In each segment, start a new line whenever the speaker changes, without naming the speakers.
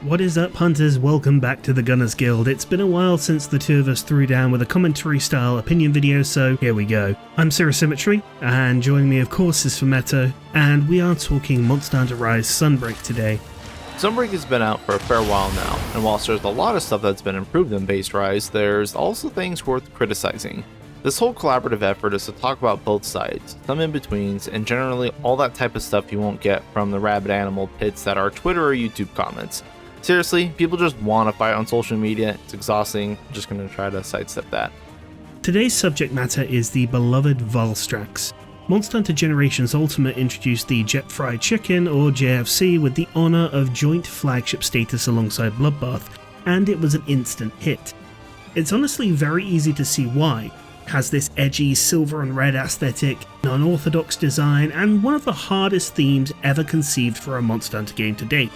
What is up, hunters? Welcome back to the Gunners Guild. It's been a while since the two of us threw down with a commentary style opinion video, so here we go. I'm Cera, and joining me of course is Phemeto, and we are talking Monster Hunter Rise Sunbreak today.
Sunbreak has been out for a fair while now, and whilst there's a lot of stuff that's been improved in base Rise, there's also things worth criticizing. This whole collaborative effort is to talk about both sides, some in-betweens, and generally all that type of stuff you won't get from the rabid animal pits that are Twitter or YouTube comments. Seriously, people just want to fight on social media. It's exhausting. I'm just going to try to sidestep that.
Today's subject matter is the beloved Valstrax. Monster Hunter Generations Ultimate introduced the Jet Fried Chicken, or JFC, with the honour of joint flagship status alongside Bloodbath, and it was an instant hit. It's honestly very easy to see why. It has this edgy silver and red aesthetic, an unorthodox design, and one of the hardest themes ever conceived for a Monster Hunter game to date.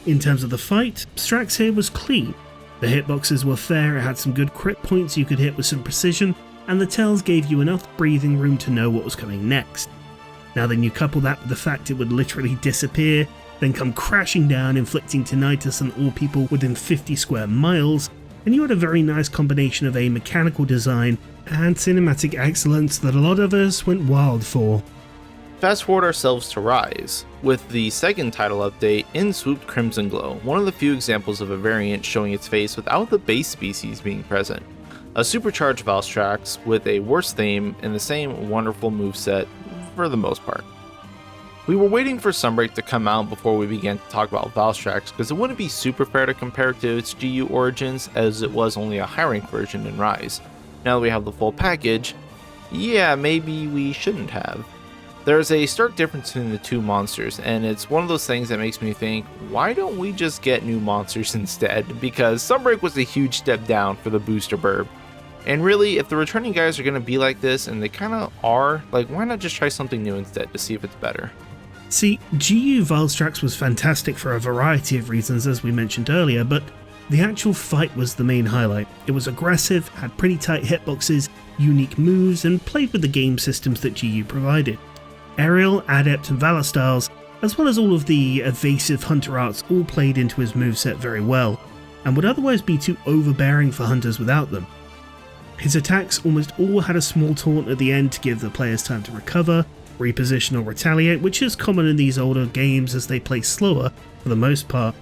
In terms of the fight, Strax here was clean. The hitboxes were fair, it had some good crit points you could hit with some precision, and the tells gave you enough breathing room to know what was coming next. Now then you couple that with the fact it would literally disappear, then come crashing down, inflicting tinnitus on all people within 50 square miles, and you had a very nice combination of a mechanical design and cinematic excellence that a lot of us went wild for.
Fast forward ourselves to Rise. With the second title update, in swooped Crimson Glow, one of the few examples of a variant showing its face without the base species being present. A supercharged Valstrax with a worse theme and the same wonderful moveset for the most part. We were waiting for Sunbreak to come out before we began to talk about Valstrax because it wouldn't be super fair to compare it to its GU origins, as it was only a high rank version in Rise. Now that we have the full package, yeah, maybe we shouldn't have. There's a stark difference between the two monsters, and it's one of those things that makes me think, why don't we just get new monsters instead? Because Sunbreak was a huge step down for the Booster Birb. And really, if the returning guys are going to be like this, and they kind of are, like, why not just try something new instead to see if it's better?
See, GU Valstrax was fantastic for a variety of reasons, as we mentioned earlier, but the actual fight was the main highlight. It was aggressive, had pretty tight hitboxes, unique moves, and played with the game systems that GU provided. Aerial, Adept and Valor styles, as well as all of the evasive Hunter arts, all played into his moveset very well, and would otherwise be too overbearing for hunters without them. His attacks almost all had a small taunt at the end to give the players time to recover, reposition or retaliate, which is common in these older games as they play slower for the most part.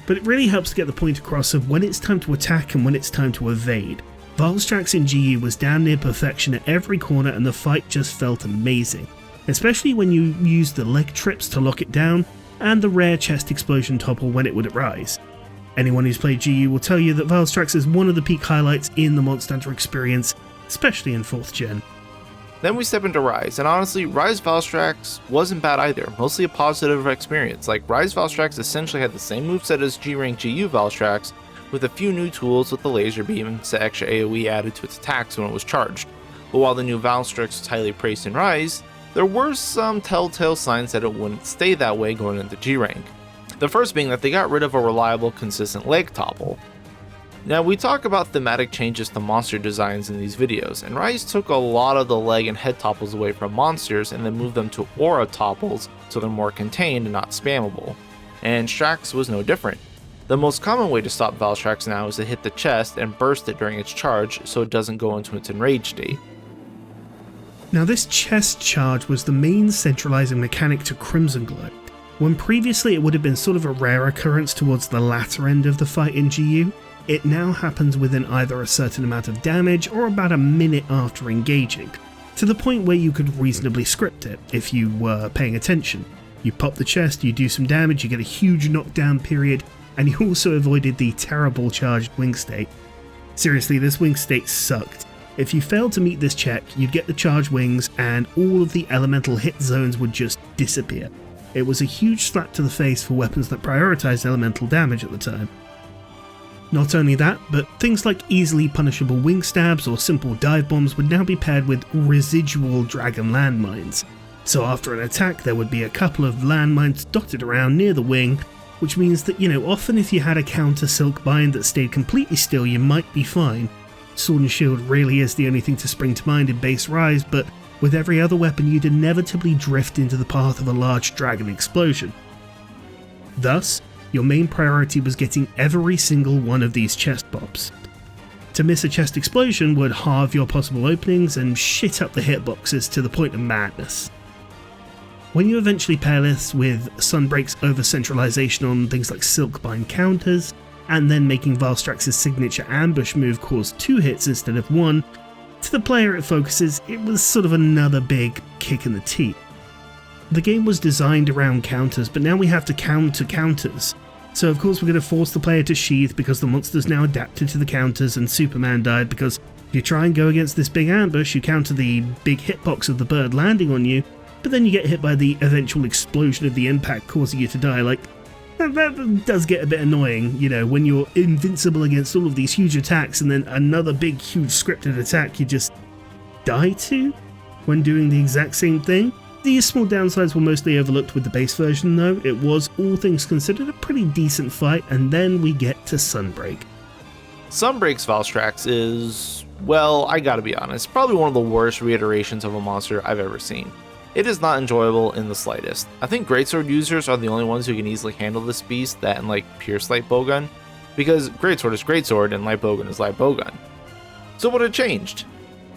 But it really helps to get the point across of when it's time to attack and when it's time to evade. Valstrax in GU was damn near perfection at every corner and the fight just felt amazing. Especially when you use the leg trips to lock it down, and the rare chest explosion topple when it would rise. Anyone who's played GU will tell you that Valstrax is one of the peak highlights in the Monster Hunter experience, especially in 4th gen.
Then we step into Rise, and honestly, Rise Valstrax wasn't bad either, mostly a positive experience. Like, Rise Valstrax essentially had the same moveset as G-Rank GU Valstrax, with a few new tools with the laser beam and the extra AoE added to its attacks when it was charged. But while the new Valstrax was highly praised in Rise, there were some telltale signs that it wouldn't stay that way going into G-Rank. The first being that they got rid of a reliable, consistent leg topple. Now, we talk about thematic changes to monster designs in these videos, and Rise took a lot of the leg and head topples away from monsters and then moved them to aura topples so they're more contained and not spammable. And Strax was no different. The most common way to stop Valstrax now is to hit the chest and burst it during its charge so it doesn't go into its enraged state.
Now this chest charge was the main centralizing mechanic to Crimson Glow, when previously it would have been sort of a rare occurrence towards the latter end of the fight in GU. It now happens within either a certain amount of damage or about a minute after engaging, to the point where you could reasonably script it if you were paying attention. You pop the chest, you do some damage, you get a huge knockdown period, and you also avoided the terrible charged wing state. Seriously, this wing state sucked. If you failed to meet this check, you'd get the charged wings and all of the elemental hit zones would just disappear. It was a huge slap to the face for weapons that prioritized elemental damage at the time. Not only that, but things like easily punishable wing stabs or simple dive bombs would now be paired with residual dragon landmines. So after an attack there would be a couple of landmines dotted around near the wing, which means that, often if you had a counter silk bind that stayed completely still, you might be fine. Sword and shield really is the only thing to spring to mind in base Rise, but with every other weapon you'd inevitably drift into the path of a large dragon explosion. Thus, your main priority was getting every single one of these chest pops. To miss a chest explosion would halve your possible openings and shit up the hitboxes to the point of madness. When you eventually pair this with Sunbreaks over-centralization on things like Silkbind counters, and then making Valstrax's signature ambush move cause 2 hits instead of 1, to the player it focuses, it was sort of another big kick in the teeth. The game was designed around counters, but now we have to counter counters. So of course we're going to force the player to sheath because the monster's now adapted to the counters, and Superman died because if you try and go against this big ambush, you counter the big hitbox of the bird landing on you, but then you get hit by the eventual explosion of the impact causing you to die. Like, that does get a bit annoying, when you're invincible against all of these huge attacks and then another big huge scripted attack you just die to when doing the exact same thing. These small downsides were mostly overlooked with the base version though. It was, all things considered, a pretty decent fight, and then we get to Sunbreak.
Sunbreaks Valstrax is, well, I gotta be honest, probably one of the worst reiterations of a monster I've ever seen. It is not enjoyable in the slightest. I think greatsword users are the only ones who can easily handle this beast, that and like Pierce Light Bowgun, because greatsword is greatsword and light bowgun is light bowgun. So what had changed?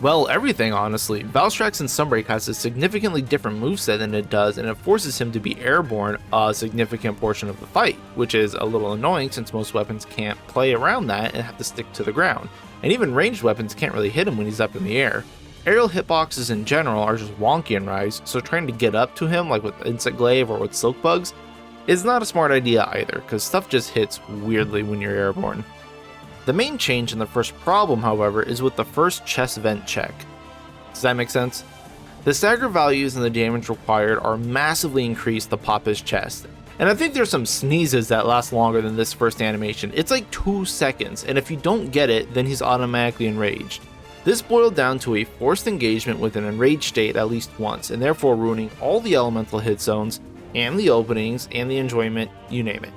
Well, everything honestly. Valstrax in Sunbreak has a significantly different moveset than it does, and it forces him to be airborne a significant portion of the fight, which is a little annoying since most weapons can't play around that and have to stick to the ground. And even ranged weapons can't really hit him when he's up in the air. Aerial hitboxes in general are just wonky in Rise, so trying to get up to him like with Insect Glaive or with Silk Bugs is not a smart idea either, because stuff just hits weirdly when you're airborne. The main change in the first problem, however, is with the first chest vent check. Does that make sense? The stagger values and the damage required are massively increased to pop his chest, and I think there's some sneezes that last longer than this first animation. It's like 2 seconds, and if you don't get it, then he's automatically enraged. This boiled down to a forced engagement with an enraged state at least once, and therefore ruining all the elemental hit zones, and the openings, and the enjoyment, you name it.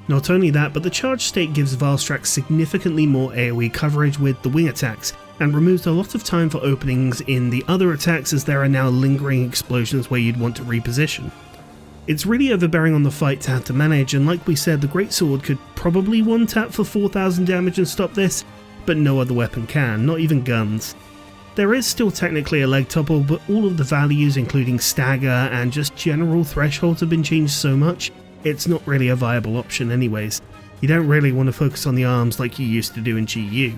Not only that, but the charge state gives Valstrax significantly more AoE coverage with the wing attacks, and removes a lot of time for openings in the other attacks, as there are now lingering explosions where you'd want to reposition. It's really overbearing on the fight to have to manage, and like we said, the Greatsword could probably one-tap for 4000 damage and stop this, but no other weapon can, not even guns. There is still technically a leg topple, but all of the values, including stagger and just general thresholds, have been changed so much, it's not really a viable option anyways. You don't really want to focus on the arms like you used to do in GU.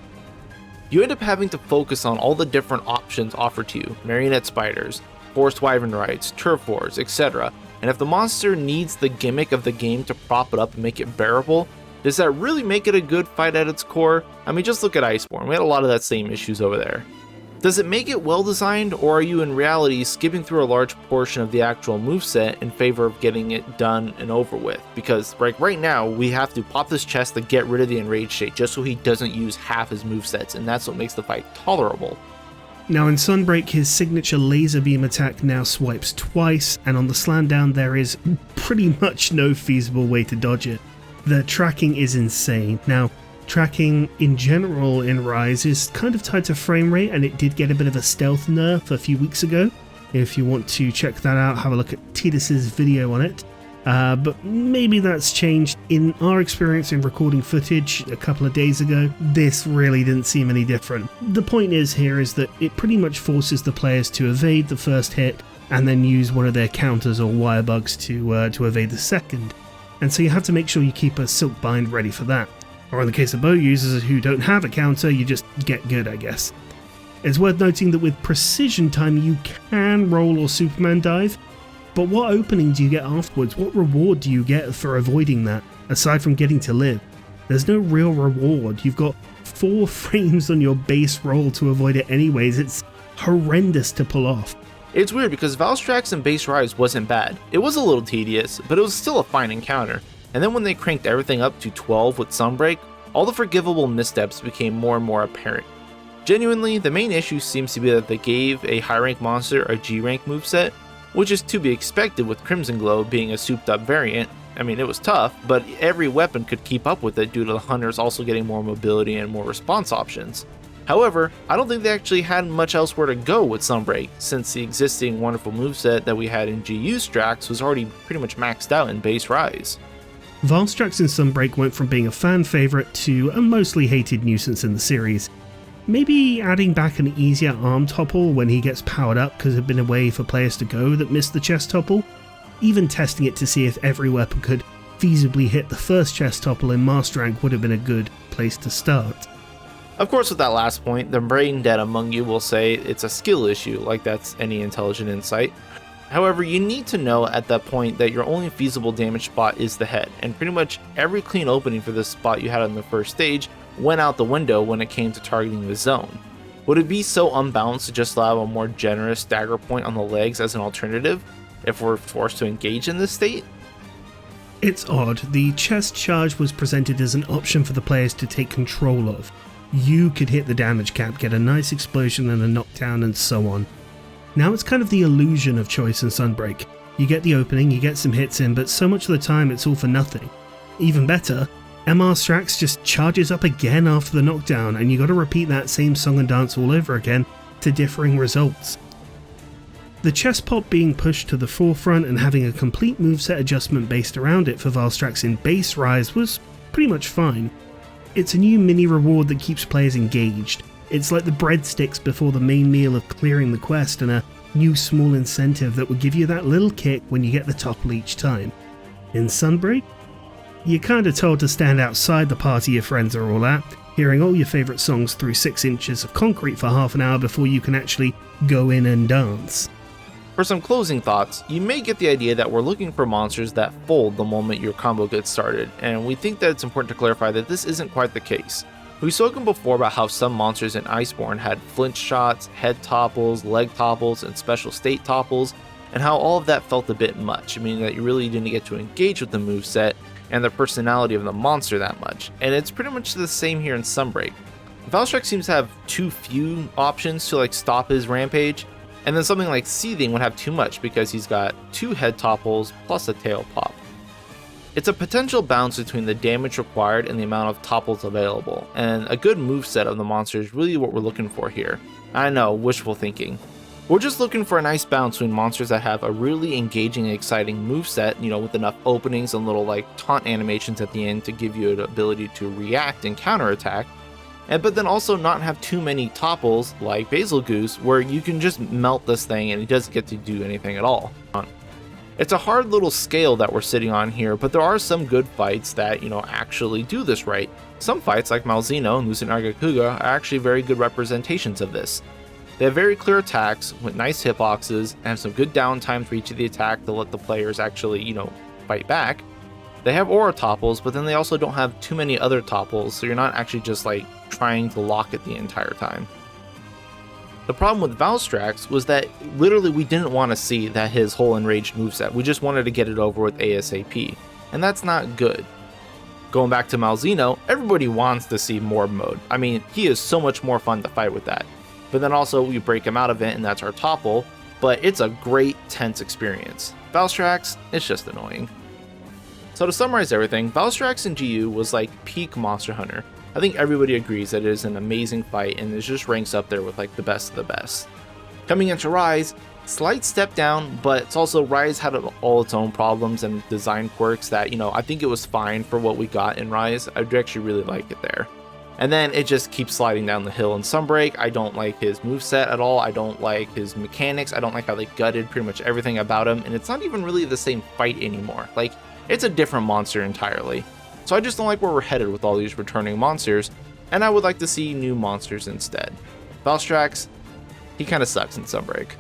You end up having to focus on all the different options offered to you: marionette spiders, forced wyvern rides, turf wars, etc. And if the monster needs the gimmick of the game to prop it up and make it bearable, does that really make it a good fight at its core? I mean, just look at Iceborne, we had a lot of that same issues over there. Does it make it well designed, or are you in reality skipping through a large portion of the actual moveset in favor of getting it done and over with? Because right now, we have to pop this chest to get rid of the enraged state just so he doesn't use half his movesets, and that's what makes the fight tolerable.
Now in Sunbreak, his signature laser beam attack now swipes twice, and on the slam down there is pretty much no feasible way to dodge it. The tracking is insane. Now, tracking in general in Rise is kind of tied to frame rate, and it did get a bit of a stealth nerf a few weeks ago. If you want to check that out, have a look at Titus's video on it. But maybe that's changed. In our experience in recording footage a couple of days ago, this really didn't seem any different. The point is that it pretty much forces the players to evade the first hit and then use one of their counters or wire bugs to evade the second. And so you have to make sure you keep a silk bind ready for that. Or in the case of bow users who don't have a counter, you just get good, I guess. It's worth noting that with precision time you can roll or Superman dive, but what opening do you get afterwards? What reward do you get for avoiding that, aside from getting to live? There's no real reward. You've got 4 frames on your base roll to avoid it anyways. It's horrendous to pull off.
It's weird because Valstrax in base Rise wasn't bad. It was a little tedious, but it was still a fine encounter. And then when they cranked everything up to 12 with Sunbreak, all the forgivable missteps became more and more apparent. Genuinely, the main issue seems to be that they gave a high rank monster a G rank moveset, which is to be expected with Crimson Glow being a souped up variant. I mean, it was tough, but every weapon could keep up with it due to the hunters also getting more mobility and more response options. However, I don't think they actually had much elsewhere to go with Sunbreak, since the existing wonderful moveset that we had in GU Strax was already pretty much maxed out in base Rise.
Valstrax in Sunbreak went from being a fan favourite to a mostly hated nuisance in the series. Maybe adding back an easier arm topple when he gets powered up could have been a way for players to go that missed the chest topple. Even testing it to see if every weapon could feasibly hit the first chest topple in Master Rank would have been a good place to start.
Of course, with that last point, the brain dead among you will say it's a skill issue, like that's any intelligent insight. However, you need to know at that point that your only feasible damage spot is the head, and pretty much every clean opening for this spot you had on the first stage went out the window when it came to targeting the zone. Would it be so unbalanced to just allow a more generous dagger point on the legs as an alternative if we're forced to engage in this state?
It's odd, the chest charge was presented as an option for the players to take control of. You could hit the damage cap, get a nice explosion and a knockdown and so on. Now it's kind of the illusion of choice in Sunbreak. You get the opening, you get some hits in, but so much of the time it's all for nothing. Even better, MR Strax just charges up again after the knockdown and you gotta repeat that same song and dance all over again to differing results. The chest pop being pushed to the forefront and having a complete moveset adjustment based around it for Valstrax in base Rise was pretty much fine. It's a new mini reward that keeps players engaged. It's like the breadsticks before the main meal of clearing the quest, and a new small incentive that will give you that little kick when you get the topple each time. In Sunbreak, you're kinda told to stand outside the party your friends are all at, hearing all your favourite songs through 6 inches of concrete for half an hour before you can actually go in and dance.
For some closing thoughts, you may get the idea that we're looking for monsters that fold the moment your combo gets started, and we think that it's important to clarify that this isn't quite the case. We've spoken before about how some monsters in Iceborne had flinch shots, head topples, leg topples, and special state topples, and how all of that felt a bit much, meaning that you really didn't get to engage with the moveset and the personality of the monster that much, and it's pretty much the same here in Sunbreak. Valstrax seems to have too few options to stop his rampage, and then something like Seething would have too much because he's got 2 head topples plus a tail pop. It's a potential balance between the damage required and the amount of topples available, and a good moveset of the monster is really what we're looking for here. I know, wishful thinking. We're just looking for a nice balance between monsters that have a really engaging and exciting moveset, with enough openings and little taunt animations at the end to give you an ability to react and counterattack, but then also not have too many topples like Basil Goose where you can just melt this thing and it doesn't get to do anything at all. It's a hard little scale that we're sitting on here, but there are some good fights that, actually do this right. Some fights like Malzeno and Lucinargacuga are actually very good representations of this. They have very clear attacks with nice hitboxes and have some good downtime for each of the attack to let the players actually, fight back. They have aura topples, but then they also don't have too many other topples, so you're not actually just trying to lock it the entire time. The problem with Valstrax was that literally we didn't want to see that his whole enraged moveset, we just wanted to get it over with ASAP, and that's not good. Going back to Malzeno, everybody wants to see Morb mode. I mean, he is so much more fun to fight with that. But then also we break him out of it and that's our topple, but it's a great tense experience. Valstrax, it's just annoying. So to summarize everything, Valstrax in GU was peak Monster Hunter. I think everybody agrees that it is an amazing fight and it just ranks up there with the best of the best. Coming into Rise, slight step down, but it's also Rise had all its own problems and design quirks that, I think it was fine for what we got in Rise. I do actually really like it there. And then it just keeps sliding down the hill in Sunbreak. I don't like his moveset at all. I don't like his mechanics. I don't like how they gutted pretty much everything about him. And it's not even really the same fight anymore. It's a different monster entirely. So I just don't like where we're headed with all these returning monsters, and I would like to see new monsters instead. Valstrax, he kinda sucks in Sunbreak.